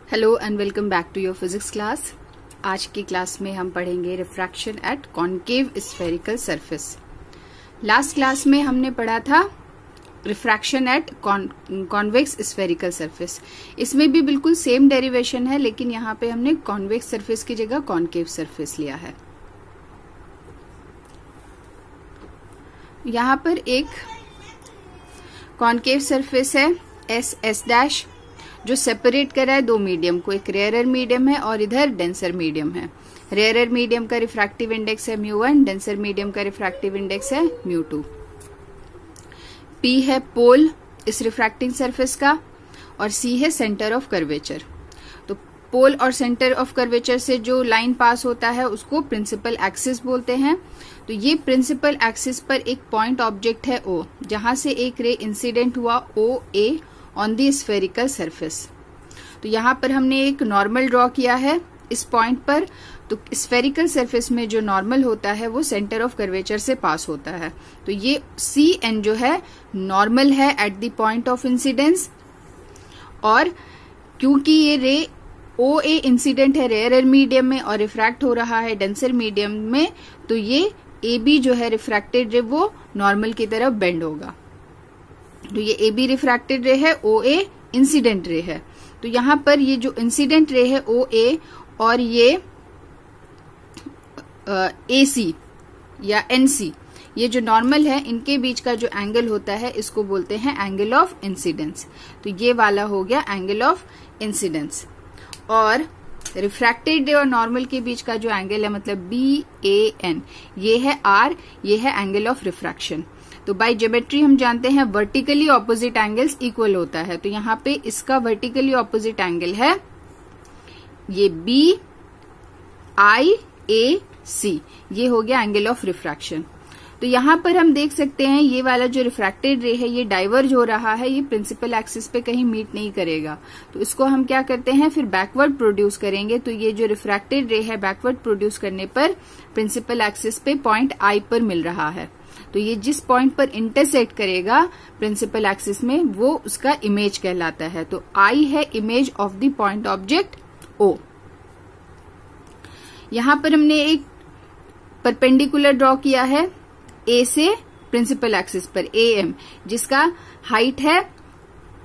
Hello and welcome back to your physics class. आज की class में हम पढ़ेंगे refraction at concave spherical surface. Last class में हमने पढ़ा था refraction at convex spherical surface. इसमें भी बिल्कुल सेम डेरिवेशन है, लेकिन यहाँ पे हमने कॉन्वेक्स सरफेस की जगह कॉन्केव सरफेस लिया है। यहाँ पर एक कॉन्केव सरफेस है एस जो सेपरेट कर रहा है दो मीडियम को, एक रेयरर मीडियम है और इधर डेंसर मीडियम है। रेयरर मीडियम का रिफ्रैक्टिव इंडेक्स है μ1, डेंसर मीडियम का रिफ्रैक्टिव इंडेक्स है μ2। P है पोल इस रिफ्रैक्टिंग सरफेस का और C है सेंटर ऑफ कर्वेचर। तो पोल और सेंटर ऑफ कर्वेचर से जो लाइन पास होता है उसको प्रिंसिपल एक्सिस बोलते हैं। तो ये प्रिंसिपल एक्सिस पर एक पॉइंट ऑब्जेक्ट है O, जहां से एक रे इंसिडेंट हुआ OA on the spherical surface. तो यहाँ पर हमने एक नॉर्मल ड्रॉ किया है इस पॉइंट पर। तो स्फेरिकल सरफेस में जो नॉर्मल होता है वो सेंटर ऑफ कर्वेचर से पास होता है। तो ये CN जो है नॉर्मल है at the point of incidence, और क्योंकि ये रे OA इंसिडेंट है रेयरर मीडियम में और रिफ्रैक्ट हो रहा है डेंसर मीडियम में, तो ये AB जो है रिफ्रैक्टेड रे वो नॉर्मल की तरफ बेंड होगा। तो ये AB रिफ्रैक्टेड रे है, OA इंसिडेंट रे है। तो यहाँ पर ये जो इंसिडेंट रे है OA और ये AC या NC, ये जो नॉर्मल है, इनके बीच का जो एंगल होता है इसको बोलते हैं एंगल ऑफ इंसिडेंस। तो ये वाला हो गया एंगल ऑफ इंसिडेंस। और रिफ्रैक्टेड रे और नॉर्मल के बीच का जो एंगल है, मतलब BAN, ये है R, ये है एंगल ऑफ रिफ्रैक्शन। तो बाय ज्योमेट्री हम जानते हैं वर्टिकली ऑपोजिट एंगल्स इक्वल होता है। तो यहाँ पे इसका वर्टिकली ऑपोजिट एंगल है ये BIAC, ये हो गया एंगल ऑफ रिफ्रैक्शन। तो यहाँ पर हम देख सकते हैं ये वाला जो रिफ्रैक्टेड रे है ये डाइवर्ज हो रहा है, ये प्रिंसिपल एक्सिस पे कहीं मीट नहीं करेगा। तो इसको हम क्या करते हैं, फिर बैकवर्ड प्रोड्यूस करेंगे। तो ये जो रिफ्रैक्टेड रे है बैकवर्ड प्रोड्यूस करने पर प्रिंसिपल एक्सिस पे पॉइंट I पर मिल रहा है। तो ये जिस पॉइंट पर इंटरसेक्ट करेगा प्रिंसिपल एक्सिस में वो उसका इमेज कहलाता है। तो I है image of the point object O। यहां पर हमने एक परपेंडिकुलर ड्रॉ किया है A से प्रिंसिपल एक्सिस पर AM, जिसका हाइट है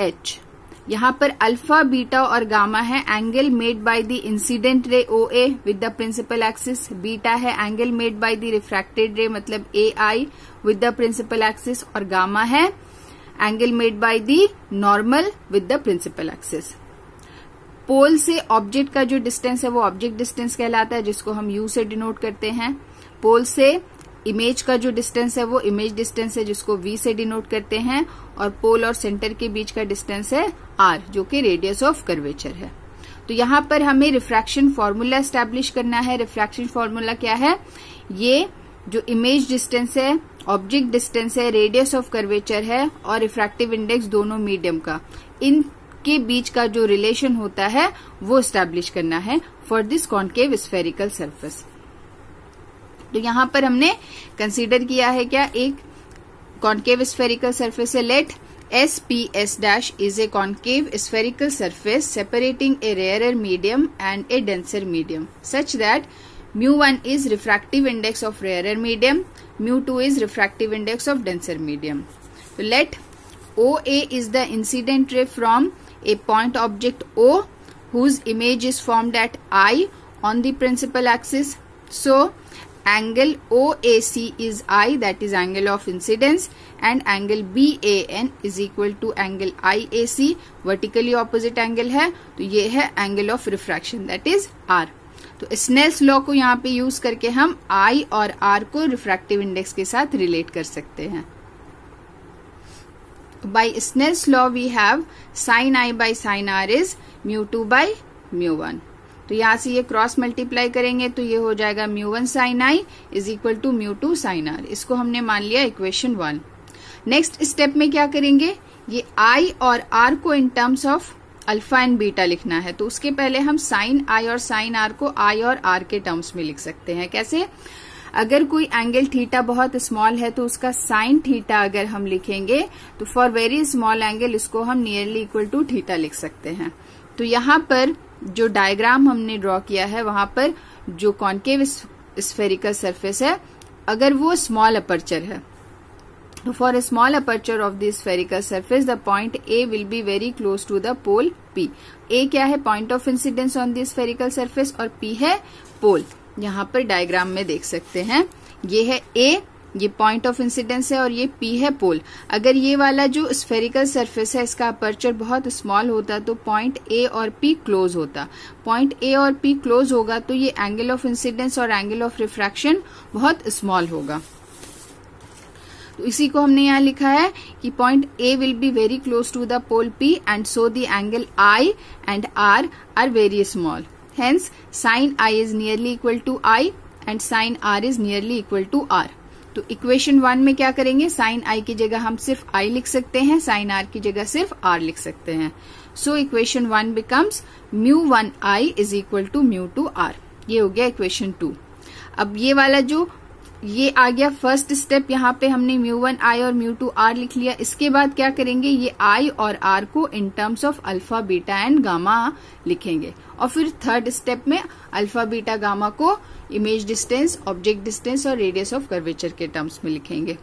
H। यहाँ पर अल्फा, बीटा और गामा है angle made by the incident ray OA with the principal axis. Beta है angle made by the refracted ray मतलब AI with the principal axis, और गामा है angle made by the normal with the principal axis. Pole से object का जो distance है वो object distance कहलाता है, जिसको हम U से डिनोट करते हैं। पोल से इमेज का जो डिस्टेंस है वो इमेज डिस्टेंस है, जिसको V से डिनोट करते हैं। और पोल और सेंटर के बीच का डिस्टेंस है R, जो कि रेडियस ऑफ कर्वेचर है। तो यहाँ पर हमें रिफ्रैक्शन फॉर्मूला एस्टैब्लिश करना है। रिफ्रैक्शन फॉर्मूला क्या है, ये जो इमेज डिस्टेंस है, ऑब्जेक्ट डिस्टेंस है, रेडियस ऑफ कर्वेचर है और रिफ्रैक्टिव इंडेक्स दोनों मीडियम का, इनके बीच का जो रिलेशन होता है वो एस्टैब्लिश करना है for this concave spherical surface. तो यहाँ पर हमने कंसीडर किया है क्या, एक कॉन्केव स्फेरिकल सरफेस है। Let SPS' is a concave spherical surface separating a rarer medium and a denser medium such that μ1 is refractive index of rarer medium, μ2 is refractive index of denser medium. So let OA is the incident ray from a point object O whose image is formed at I on the principal axis. So angle OAC is I, that is angle of incidence, and angle BAN is equal to angle IAC, vertically opposite angle है। तो ये है angle of refraction, that is R। तो Snell's law को यहाँ पे use करके हम I और R को रिफ्रैक्टिव इंडेक्स के साथ रिलेट कर सकते हैं। By Snell's law we have sin I by sin R is μ2 by μ1। तो यहाँ से ये क्रॉस मल्टीप्लाई करेंगे तो ये हो जाएगा μ1 sin I is equal to μ2 sin R। इसको हमने मान लिया इक्वेशन 1। नेक्स्ट स्टेप में क्या करेंगे, ये I और R को in terms of alpha and beta लिखना है। तो उसके पहले हम साइन I और साइन R को I और R के टर्म्स में लिख सकते हैं। कैसे, अगर कोई एंगल थीटा बहुत स्मॉल है तो उसका साइन थीटा अगर हम लिखेंगे तो फॉर वेरी स्मॉल एंगल इसको हम नियरली इक्वल टू थीटा लिख सकते हैं। तो यहाँ पर जो डायग्राम हमने ड्रॉ किया है वहां पर जो कॉन्केव स्फेरिकल सरफेस है, अगर वो स्मॉल अपर्चर है, तो for a small aperture of the spherical surface the point A will be very close to the pole P. A क्या है? Point of incidence on the spherical surface, और P है पोल। यहाँ पर डायग्राम में देख सकते हैं, ये है A, ये पॉइंट ऑफ इंसिडेंस है, और ये P है पोल। अगर ये वाला जो स्फेरिकल सरफेस है इसका अपर्चर बहुत स्मॉल होता तो पॉइंट A और P क्लोज होता। पॉइंट A और P क्लोज होगा तो ये एंगल ऑफ इंसिडेंस और एंगल ऑफ रिफ्रैक्शन बहुत स्मॉल होगा। तो इसी को हमने यहाँ लिखा है कि point A will be very close to the pole P and so the angle I and R are very small, hence sine I is nearly equal to I and sine R is nearly equal to R। तो equation 1 में क्या करेंगे? Sign I की जगह हम सिर्फ I लिख सकते हैं, साइन R की जगह सिर्फ R लिख सकते हैं। So equation 1 becomes μ1I is equal to μ2R। ये हो गया इक्वेशन 2। अब ये वाला जो ये आ गया फर्स्ट स्टेप, यहाँ पे हमने μ1I और μ2R लिख लिया। इसके बाद क्या करेंगे? ये I और R को in terms of alpha beta and gamma लिखेंगे, और फिर थर्ड स्टेप में अल्फा बीटा गामा को इमेज डिस्टेंस, ऑब्जेक्ट डिस्टेंस और रेडियस ऑफ कर्वेचर के टर्म्स में लिखेंगे।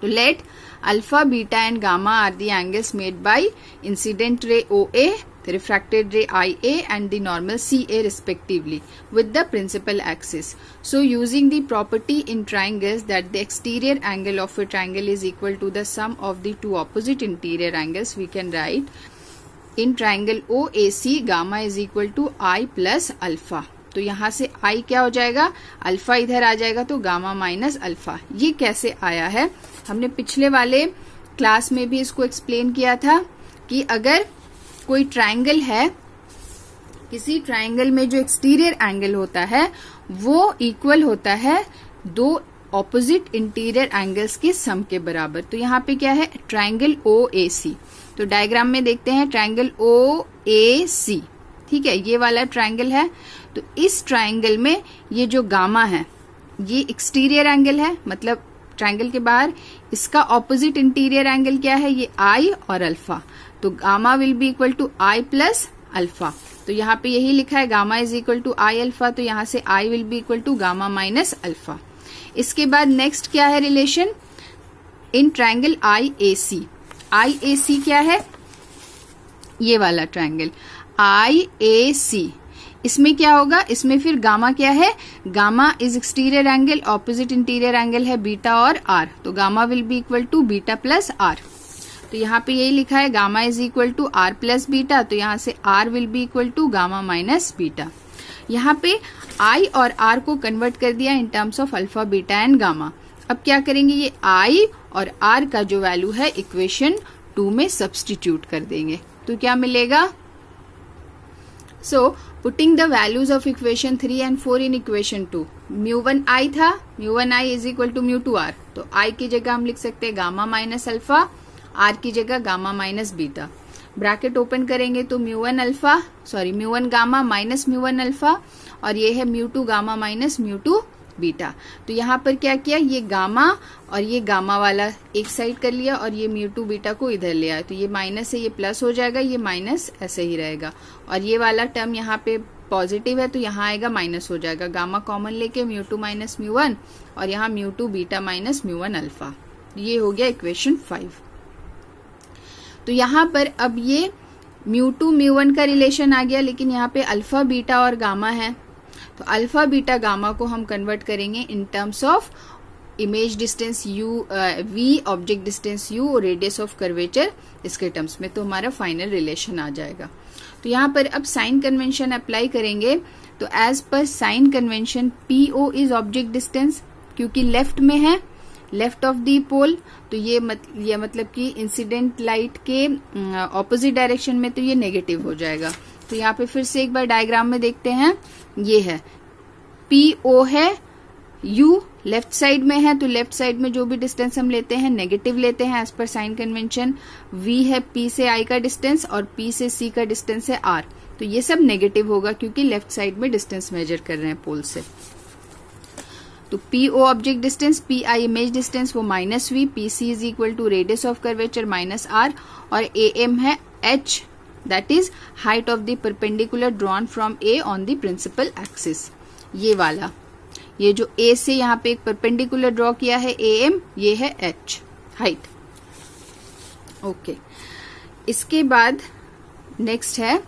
तो let alpha beta and gamma are the angles made by incident ray OA, the refracted ray IA and the normal CA respectively with the principal axis. So using the property in triangles that the exterior angle of a triangle is equal to the sum of the two opposite interior angles, we can write in triangle OAC gamma is equal to I plus alpha. तो यहाँ से I क्या हो जाएगा? Alpha इधर आ जाएगा तो gamma minus alpha. ये कैसे आया है? हमने पिछले वाले क्लास में भी इसको एक्सप्लेन किया था कि अगर कोई ट्रायंगल है, किसी ट्रायंगल में जो एक्सटीरियर एंगल होता है वो इक्वल होता है दो ऑपोजिट इंटीरियर एंगल्स के सम के बराबर। तो यहाँ पे क्या है? Triangle OAC। तो डायग्राम में देखते हैं ट्रायंगल OAC, ठीक है, ये वाला ट्रायंगल है। तो इस ट्रायंगल में ये जो गामा है ये एक्सटीरियर एंगल है, मतलब ट्रायंगल के बाहर इसका ऑपोजिट इंटीरियर एंगल क्या है? ये I और अल्फा। तो gamma will be equal to I plus alpha. तो यहाँ पे यही लिखा है gamma is equal to I alpha, तो यहाँ से I will be equal to gamma minus alpha. इसके बाद नेक्स्ट क्या है relation? In triangle IAC। IAC क्या है? ये वाला ट्रायंगल IAC, इसमें क्या होगा? इसमें फिर गामा क्या है? Gamma is exterior angle, opposite interior angle है बीटा और R, तो gamma will be equal to beta plus R। तो यहाँ पे यही लिखा है gamma is equal to R plus beta, तो यहाँ से R will be equal to gamma minus beta. यहाँ पे I और R को कन्वर्ट कर दिया in terms of alpha beta and gamma. अब क्या करेंगे? ये I और R का जो वैल्यू है इक्वेशन 2 में सब्स्टिट्यूट कर देंगे, तो क्या मिलेगा? So putting the values of equation 3 and 4 in equation 2, μ1I था, μ1I is equal to μ2R, तो I की जगह हम लिख सकते हैं गामा माइनस अल्फा, R की जगह gamma minus beta. Bracket open करेंगे तो μ1 गामा माइनस μ1 अल्फा, और ये है μ2 गामा माइनस μ2 बीटा। तो यहाँ पर क्या किया? ये गामा और ये गामा वाला एक साइड कर लिया और ये μ2 बीटा को इधर ले आया, तो ये माइनस से ये प्लस हो जाएगा, ये माइनस ऐसे ही रहेगा, और ये वाला टर्म यहाँ पे पॉजिटिव है तो यहाँ आएगा माइनस हो जाएगा। गामा कॉमन लेके μ2 माइनस μ1, और यहाँ μ2 बीटा माइनस μ1 अल्फा। ये हो गया इक्वेशन 5। तो यहाँ पर अब ये μ2 μ1 का रिलेशन आ गया, लेकिन यहाँ पे अल्फा बीटा और गामा है, तो अल्फा बीटा गामा को हम कन्वर्ट करेंगे इन terms of image distance V, object distance U और रेडियस ऑफ कर्वेचर इसके टर्म्स में, तो हमारा फाइनल रिलेशन आ जाएगा। तो यहाँ पर अब साइन कन्वेंशन अप्लाई करेंगे। तो एज पर sign convention PO is object distance, क्योंकि लेफ्ट में है, लेफ्ट ऑफ दी पोल, तो ये मतलब कि इंसिडेंट लाइट के ऑपोजिट डायरेक्शन में तो ये नेगेटिव हो जाएगा। तो यहाँ पे फिर से एक बार डायग्राम में देखते हैं, ये है PO है, U लेफ्ट साइड में है, तो लेफ्ट साइड में जो भी डिस्टेंस हम लेते हैं नेगेटिव लेते हैं एज पर साइन कन्वेंशन। V है P से I का डिस्टेंस और P से C का डिस्टेंस है R, तो ये सब नेगेटिव होगा क्योंकि लेफ्ट साइड में डिस्टेंस मेजर कर रहे हैं पोल से। तो PO object distance, PI image distance वो -V, PC is equal to radius of curvature minus R, और AM है H that is height of the perpendicular drawn from A on the principal axis. ये वाला, ये जो ए से यहाँ पे एक परपेंडिकुलर ड्रॉ किया है AM, ये है H हाइट। ओके, इसके बाद नेक्स्ट है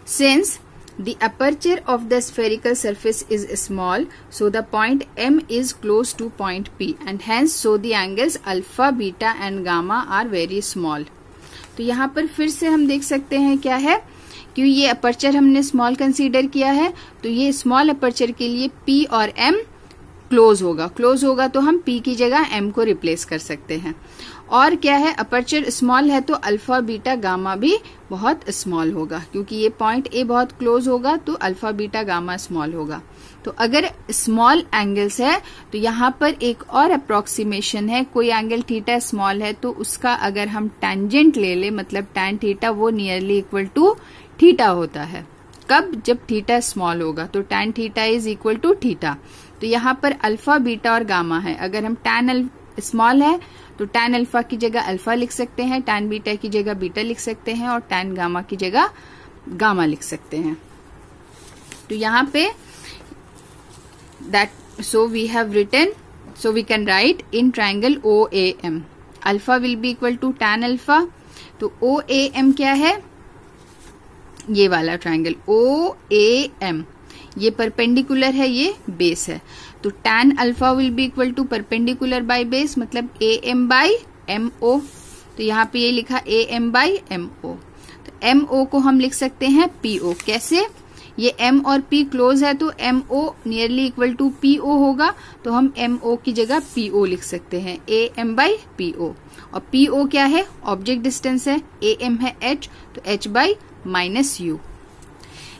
since the aperture of the spherical surface is small so the point M is close to point P and hence so the angles alpha, beta and gamma are very small. तो यहाँ पर फिर से हम देख सकते हैं क्या है, क्योंकि ये अपर्चर हमने स्मॉल कंसीडर किया है तो ये स्मॉल अपर्चर के लिए P और M क्लोज होगा तो हम P की जगह M को रिप्लेस कर सकते हैं। और क्या है, अपर्चर स्मॉल है तो अल्फा, बीटा, गामा भी बहुत स्मॉल होगा, क्योंकि ये पॉइंट A बहुत क्लोज होगा तो अल्फा, बीटा, गामा स्मॉल होगा। तो अगर स्मॉल एंगल्स है तो यहाँ पर एक और अप्रोक्सीमेशन है, कोई एंगल थीटा स्मॉल है तो उसका अगर हम टेंजेंट ले ले, मतलब tan थीटा, वो नियरली इक्वल टू थीटा होता है। कब? जब थीटा स्मॉल होगा, तो tan theta is equal to theta. तो यहाँ पर अल्फा, बीटा और गामा है, अगर हम tan स्मॉल है तो tan अल्फा की जगह अल्फा लिख सकते हैं, tan बीटा की जगह बीटा लिख सकते हैं और tan गामा की जगह गामा लिख सकते हैं। तो यहाँ पे that so we have written, so we can write in triangle OAM alpha will be equal to tan alpha। तो OAM क्या है, ये वाला ट्रायंगल OAM, ये परपेंडिकुलर है, ये बेस है, तो tan alpha will be equal to perpendicular by base, मतलब AM बाय MO। तो यहाँ पे ये लिखा AM बाय MO, तो MO को हम लिख सकते हैं PO। कैसे? ये M और P क्लोज है तो MO nearly equal to PO होगा, तो हम MO की जगह PO लिख सकते हैं, AM बाय PO। और PO क्या है? ऑब्जेक्ट डिस्टेंस है, AM है H, तो H बाय माइनस U।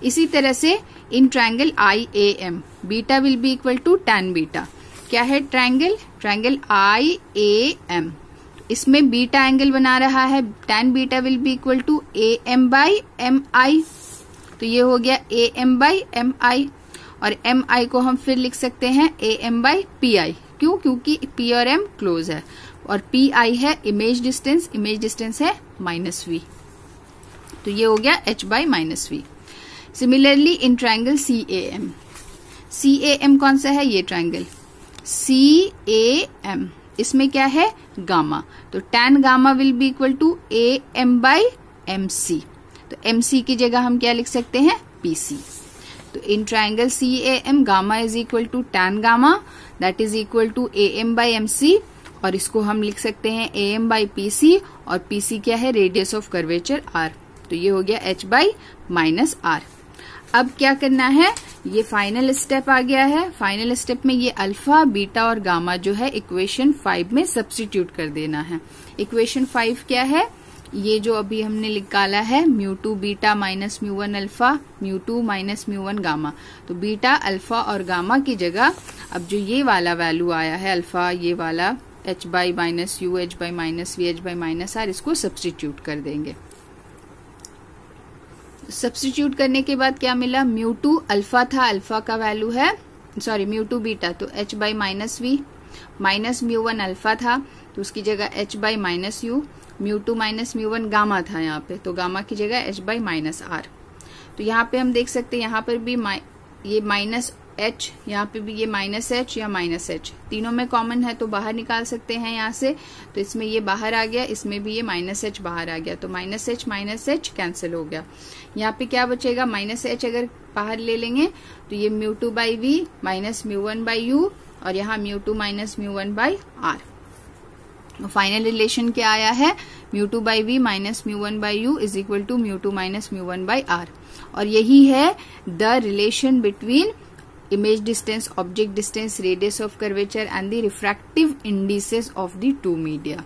इसी तरह से in triangle IAM beta will be equal to tan beta. क्या है ट्रायंगल? ट्रायंगल IAM, इसमें बीटा एंगल बना रहा है, tan beta will be equal to AM by MI। तो ये हो गया AM बाय MI, और MI को हम फिर लिख सकते हैं AM बाय PI। क्यों? क्योंकि P और M क्लोज है, और PI है इमेज डिस्टेंस है -V, तो ये हो गया H by -V। Similarly in triangle CAM कौन सा है? ये ट्रायंगल CAM, इसमें क्या है? गामा, तो tan gamma will be equal to AM by MC। तो MC की जगह हम क्या लिख सकते हैं? PC। तो in triangle CAM gamma is equal to tan gamma that is equal to AM by MC, और इसको हम लिख सकते हैं AM बाय PC, और PC क्या है? Radius of curvature R। तो ये हो गया H बाय -R। अब क्या करना है? ये फाइनल स्टेप आ गया है। फाइनल स्टेप में ये अल्फा, बीटा और गामा जो है इक्वेशन 5 में सब्स्टिट्यूट कर देना है। इक्वेशन 5 क्या है? ये जो अभी हमने निकाला है μ2 beta minus μ1 alpha, μ2 minus μ1 gamma. तो बीटा, अल्फा और गामा की जगह अब जो ये वाला वैल्यू आया है अल्फा, ये वाला H by -U, H by -V, H by -R, इसको सब्स्टिट्यूट कर देंगे। सब्स्टिट्यूट करने के बाद क्या मिला? μ2 अल्फा था, अल्फा का वैल्यू है, सॉरी μ2 बीटा, तो H by -V, minus μ1 alpha था तो उसकी जगह H by -U, μ2 minus μ1 gamma था यहाँ पे, तो गामा की जगह H बाय -R। तो यहाँ पे हम देख सकते हैं, यहाँ पर भी ये -H, यहाँ पे भी ये -H या -H, तीनों में कॉमन है तो बाहर निकाल सकते हैं यहाँ से। तो इसमें ये बाहर आ गया, इसमें भी ये -H बाहर आ गया, तो -H कैंसिल हो गया। यहाँ पे क्या बचेगा? -H अगर बाहर ले लेंगे तो ये μ2 by V minus μ1 by U, और यहाँ μ2 minus μ1 by R। Final relation क्या आया है? μ2 by V minus μ1 by U is equal to μ2 minus μ1 by R। और यही है the relation between image distance, object distance, radius of curvature and the refractive indices of the two media.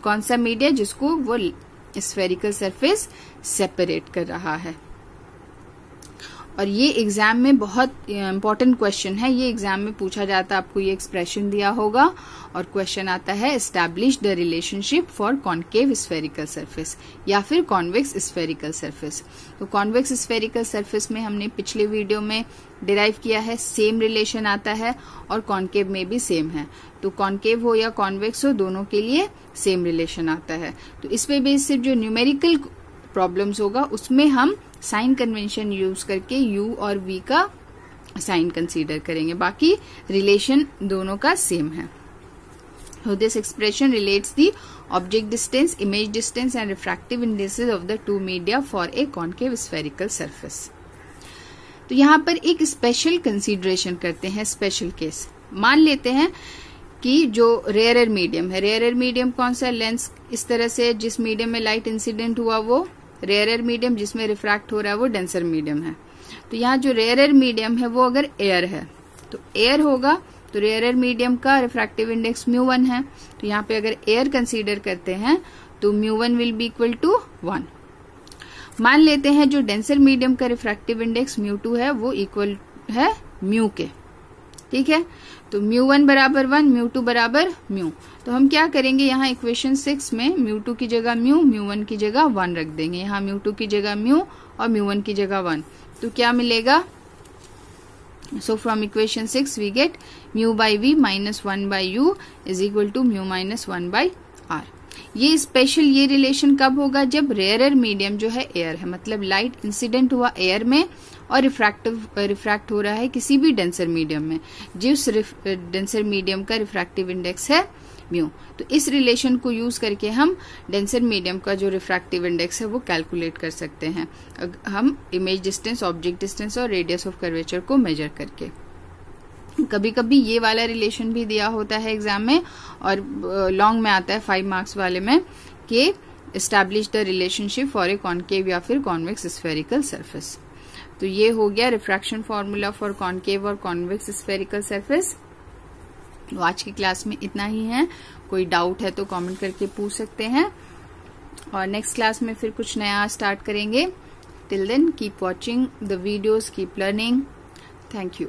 कौन सा media? जिसको वो स्फेरिकल सरफेस सेपरेट कर रहा है। और ये एग्जाम में बहुत इंपॉर्टेंट क्वेश्चन है, ये एग्जाम में पूछा जाता है, आपको ये एक्सप्रेशन दिया होगा और क्वेश्चन आता है establish the relationship for concave spherical surface या फिर कॉन्वेक्स स्फेरिकल सरफेस। तो कॉन्वेक्स स्फेरिकल सरफेस में हमने पिछले वीडियो में डिराइव किया है, सेम रिलेशन आता है, और कॉन्केव में भी सेम है। तो कॉन्केव हो या कॉन्वेक्स हो, दोनों के लिए सेम रिलेशन आता है। तो इस पे बेस सिर्फ जो न्यूमेरिकल प्रॉब्लम्स होगा उसमें हम साइन कन्वेंशन यूज करके u और v का साइन कंसीडर करेंगे, बाकी रिलेशन दोनों का सेम है। So this expression relates the object distance, image distance and refractive indices of the two media for a concave spherical surface. तो यहाँ पर एक स्पेशल कंसीडरेशन करते हैं, स्पेशल केस। मान लेते हैं कि जो रेयरर मीडियम है, रेयरर मीडियम कौन सा, लेंस इस तरह से जिस मीडियम में लाइट इंसिडेंट हुआ वो रेयरर मीडियम, जिसमें रिफ्रैक्ट हो रहा है वो डेंसर मीडियम है। तो यहाँ जो रेयरर मीडियम है वो अगर एयर है तो एयर होगा, तो रेयरर मीडियम का रिफ्रैक्टिव इंडेक्स μ1 है, तो यहाँ पे अगर एयर कंसीडर करते हैं तो μ1 विल बी इक्वल टू 1। मान लेते हैं जो डेंसर मीडियम का रिफ्रैक्टिव इंडेक्स μ2 है वो इक्वल है μ के, ठीक है। तो μ1 बराबर 1, μ2 बराबर μ। तो हम क्या करेंगे, यहाँ इक्वेशन 6 में μ2 की जगह μ, μ1 की जगह 1 रख देंगे। यहाँ μ2 की जगह μ और μ1 की जगह 1, तो क्या मिलेगा। So from equation 6 we get mu by v minus 1 by u is equal to mu minus 1 by r। ये स्पेशल ये रिलेशन कब होगा, जब रेयरर मीडियम जो है एयर है, मतलब लाइट इंसिडेंट हुआ एयर में और रिफ्रैक्ट हो रहा है किसी भी डेंसर मीडियम में, जिस डेंसर मीडियम का रिफ्रैक्टिव इंडेक्स है म्यू। तो इस रिलेशन को यूज करके हम डेंसर मीडियम का जो रिफ्रैक्टिव इंडेक्स है वो कैलकुलेट कर सकते हैं, हम इमेज डिस्टेंस, ऑब्जेक्ट डिस्टेंस और रेडियस ऑफ कर्वेचर को मेजर करके। कभी कभी ये वाला रिलेशन भी दिया होता है एग्जाम में, और लॉन्ग में आता है 5 मार्क्स वाले में कि establish the relationship for a concave या फिर कॉन्वेक्स स्फेरिकल सरफेस। तो ये हो गया रिफ्रैक्शन फॉर्मूला फॉर कॉनकेव और कॉन्वेक्स स्फेरिकल सरफेस। तो आज की क्लास में इतना ही है, कोई डाउट है तो कमेंट करके पूछ सकते हैं, और नेक्स्ट क्लास में फिर कुछ नया स्टार्ट करेंगे। Till then keep watching the videos, keep learning. Thank you.